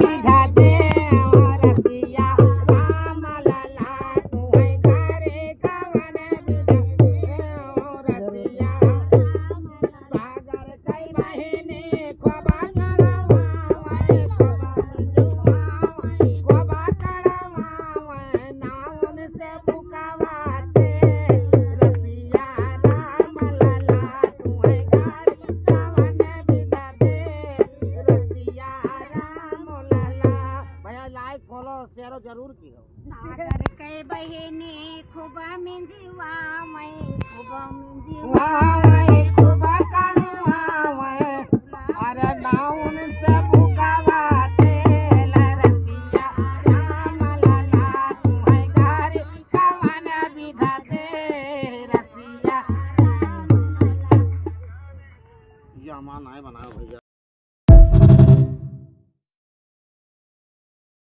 बिधा दे रसिया राम लला तुहे घरे कवन बिधा रसिया सागर कई बहिनी खोबा चढ़वावे खोबा चढ़वावे नाउन से पुकावाते रसिया राम लला तुहे घरे कवन बिधा दे रसिया राम लला भैया लाइक फॉलो शेयर जरूर कियो सागर कई बहिनी खूब मिंजीवा मैं खूब मिंजीवा वाह खूब का